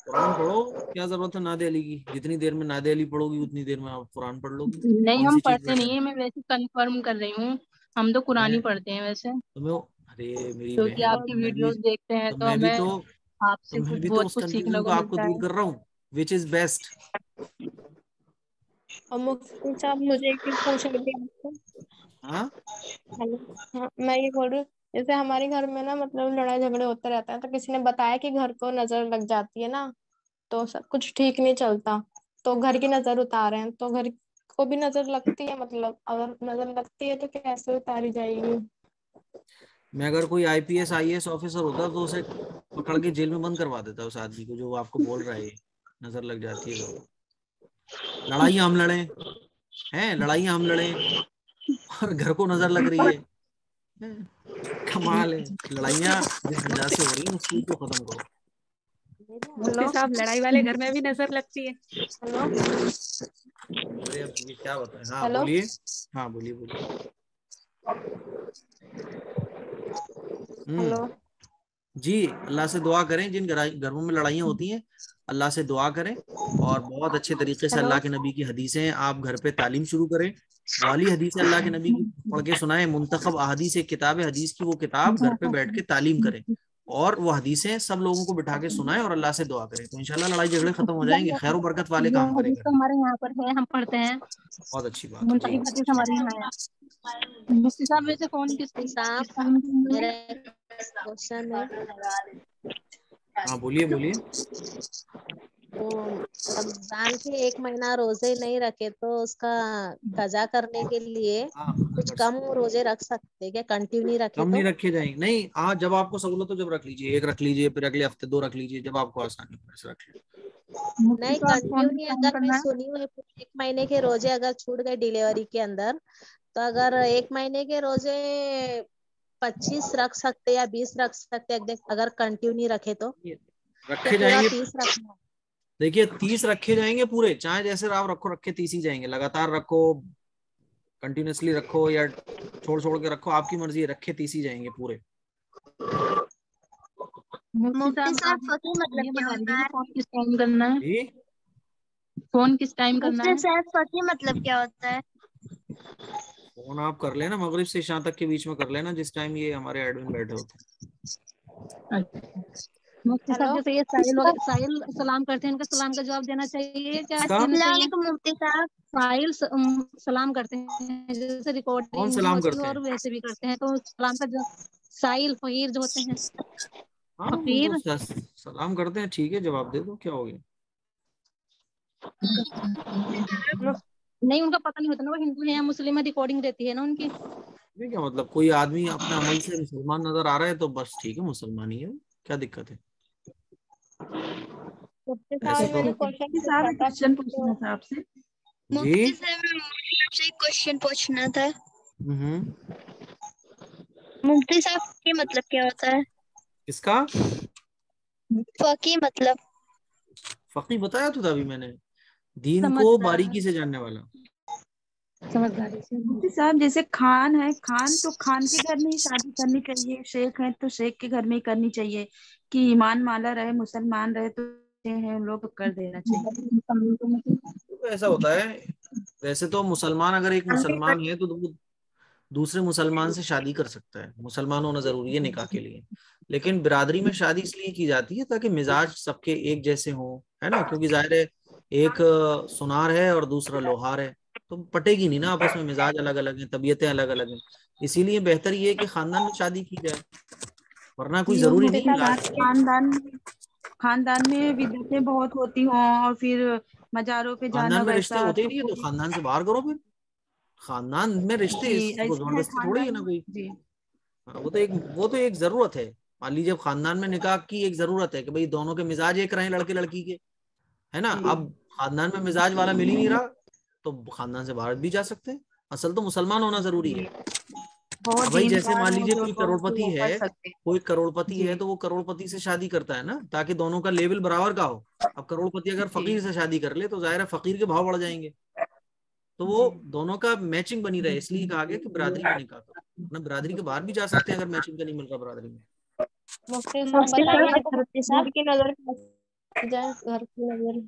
कुरान पढ़ो, क्या जरूरत है नादे अली की? जितनी देर में नादे अली पढ़ोगी उतनी देर में आप कुरान पढ़ लोगी। नहीं, कौन हम सी चीज पढ़ते बेटर नहीं है, मैं वैसे कंफर्म कर रही हूँ। हम तो कुरान ही पढ़ते हैं वैसे, अरे मेरी क्योंकि बहन, आपकी वीडियोस देखते हैं तो मैं भी हमें तो आपसे मैं भी तो बहुत उस कुछ सीखने कंफ्यूजन को को आपको मिलता दूर है। कर रहा हूँ, विच इज बेस्ट। और मुफ्ती साहब मुझे एक चीज पूछनी थी आपसे। हाँ, हेलो। हाँ, मैं ये बोल रही हूँ, जैसे हमारे घर में ना मतलब लड़ाई झगड़े होते रहते हैं, तो किसी ने बताया कि घर को नजर लग जाती है ना, तो सब कुछ ठीक नहीं चलता, तो घर की नजर उतारे हैं, तो घर को भी नजर लगती है, मतलब अगर नजर लगती है तो कैसे उतारी जाएगी? मैं अगर कोई आईपीएस आईएएस ऑफिसर होता तो उसे पकड़ के जेल में बंद करवा देता उस आदमी को जो आपको बोल रहा है ये नजर लग जाती है। लड़ाई हम लड़े हैं, लड़ाई हम लड़े और घर को नजर लग रही है, कमाल है। लड़ाइयाँ जिस वजह से हो रही है उस चीज को खत्म करो। मुफ्ती साहब लड़ाई वाले घर में भी नजर लगती है। हेलो। अरे अब ये क्या बताएं। हाँ हेलो। बोलिए, हाँ बोलिए बोलिए। हेलो। जी, अल्लाह से दुआ करें, जिन घरों में लड़ाइयाँ होती हैं अल्लाह से दुआ करें, और बहुत अच्छे तरीके से हेलो। अल्लाह के नबी की हदीसें हैं, आप घर पे तालीम शुरू करें। वाली हदीस अल्लाह के नबी की पढ़ के सुनाएं, मुंतखब अहादीस एक किताब है हदीस की, वो किताब घर पे बैठ के तालीम करें और वो हदीसें सब लोगों को बिठा के सुनाएं और अल्लाह से दुआ करें, तो इंशाल्लाह लड़ाई झगड़े खत्म हो जाएंगे, खैर बरकत वाले ये काम हदीस करेगा। तो हमारे यहाँ पर है, हम पढ़ते हैं। बहुत अच्छी बात है जी। मुंतखब हदीस हमारे यहाँ है। मुफ्ती साहब वैसे फोन किस साहब टाइम पे मेरा क्वेश्चन है, हाँ बोलिए बोलिए। तो रमजान के 1 महीना रोजे नहीं रखे तो उसका कजा करने के लिए कुछ कम रोजे रख सकते क्या? कंटिन्यू रखे कम तो? नहीं रखे जाएंगे, नहीं, हाँ जब आपको सहूलत हो जब रख लीजिए, एक रख लीजिए, फिर अगले हफ्ते 2 रख लीजिए, जब आपको आसानी हो वैसे रख लीजिए। नहीं, कंटिन्यू अगर मैं सुनी हुई 1 महीने के रोजे अगर छूट गए डिलीवरी के अंदर, तो अगर 1 महीने के रोजे 25 रख सकते या 20 रख सकते अगर कंटिन्यू रखे तो? रखे पूरा जाएंगे, 30 रखना है? देखिए 30 रखे जाएंगे पूरे, चाहे जैसे आप रखो, रखे 30 ही जाएंगे, लगातार रखो, कंटिन्यूअसली रखो या छोड़ छोड़ के रखो, आपकी मर्जी है, रखे 30 ही जाएंगे पूरे। मुफ्ती साहब फकी मतलब क्या होता है? फोन किस टाइम करना है? जी, फोन किस टाइम करना है? मुफ्ती साहब फकी मतलब क्या होता है? फोन आप कर लेना मगरिब से इशा तक के बीच में कर लेना, जिस टाइम ये हमारे एडमिन बैठे होते हैं। मुफ्ती साहब जैसे ये साहिल सलाम करते हैं, इनका सलाम का जवाब देना चाहिए क्या? देना चाहिए? मुफ्ती साहब साहिल सलाम करते हैं, जैसे रिकॉर्डिंग कौन भी सलाम होती है करते और हैं? वैसे भी करते हैं, तो सलाम का जवाब साहिल फकीर जो होते हैं, हाँ फकीर तो सलाम करते हैं, ठीक है, जवाब दे दो, क्या हो गया। नहीं, उनका पता नहीं होता ना वो हिंदू है या मुस्लिम है, रिकॉर्डिंग रहती है ना उनकी। ये क्या मतलब, कोई आदमी अपने अमल से मुसलमान नजर आ रहा है तो बस ठीक है, मुसलमान ही है, क्या दिक्कत है। मुफ्ती ऐसे साहब तो मैंने क्वेश्चन पूछना था आपसे। जी, आपसे एक क्वेश्चन पूछना था। हम्म, मुफ्ती साहब फकी मतलब क्या होता है? किसका? फकी मतलब? फकी बताया तो था अभी मैंने, दीन को बारीकी से जानने वाला। समझदारी से। मुफ्ती साहब जैसे खान है, खान तो खान के घर में ही शादी करनी चाहिए, शेख है तो शेख के घर में ही करनी चाहिए, कि ईमान वाला रहे मुसलमान रहे तो हैं उन लोग कर देना चाहिए। तो ऐसा होता है, वैसे तो मुसलमान अगर एक मुसलमान है तो वो दूसरे मुसलमान से शादी कर सकता है, मुसलमान होना जरूरी है निकाह के लिए, लेकिन बिरादरी में शादी इसलिए की जाती है ताकि मिजाज सबके एक जैसे हों, है ना, क्योंकि जाहिर है एक सुनार है और दूसरा लोहार है, तो पटेगी नहीं ना आपस में, मिजाज अलग अलग है, तबीयतें अलग अलग हैं। इसीलिए बेहतर ये है कि खानदान में शादी की जाए, वरना कोई जरूरी नहीं है। खानदान में विधतें बहुत होती हों और फिर मजारों पे जाना खानदान में रिश्ते वैसा होते ही तो नहीं है तो कोई खानदान से बाहर करो फिर। खानदान में रिश्ते जी इसको ऐसे है जबरदस्ती थोड़ी है ना खानदान। कोई। जी हाँ, वो तो एक जरूरत है। मान लीजिए अब खानदान में निकाह की एक जरूरत है कि भाई दोनों के मिजाज एक रहे, लड़के लड़की के, है ना। जी अब खानदान में मिजाज वाला मिल ही नहीं रहा तो खानदान से बाहर भी जा सकते हैं। असल तो मुसलमान होना जरूरी है। बहुत अब भाई जैसे दीनदार मान हो लीजिए जो कोई तो फिर करोड़पति वो कर है, सकते हैं। कोई करोड़पति जी है तो वो करोड़पति से शादी करता है ना, ताकि दोनों का लेवल बराबर का हो। अब करोड़पति अगर जी फकीर से शादी कर ले तो जाहिर है फकीर के भाव बढ़ जाएंगे, तो वो जी दोनों का मैचिंग बनी रहे, इसलिए कहा गया कि बिरादरी में निकाह करो ना। बिरादरी के बाहर भी जा सकते हैं अगर मैचिंग का नहीं मिल रहा बिरादरी में। मुफ्ती साहब बताइए घर की नजर कैसे जाए, घर की नजर।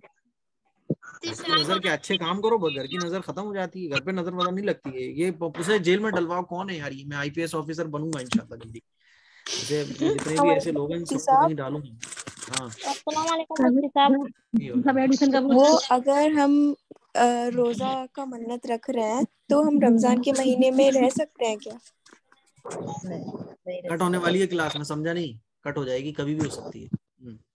घर की नजर के अच्छे काम करो, बस घर की नजर खत्म हो जाती है, घर पे नजर पता नहीं लगती है। ये उसे जेल में डलवाओ, कौन है यार ये। मैं आईपीएस ऑफिसर बनूंगा इंशाल्लाह जल्दी। इसे मैं जितने भी ऐसे लोग हैं सबको कहीं डालूंगा। हाँ अस्सलाम वालेकुम मुफ्ती साहब। सब एडिशन का वो अगर हम रोजा का मन्नत रख रहे हैं तो हम रमजान के महीने में रह सकते हैं क्या? कट होने वाली है क्लास में, समझा नहीं? कट हो जाएगी, कभी भी हो सकती है।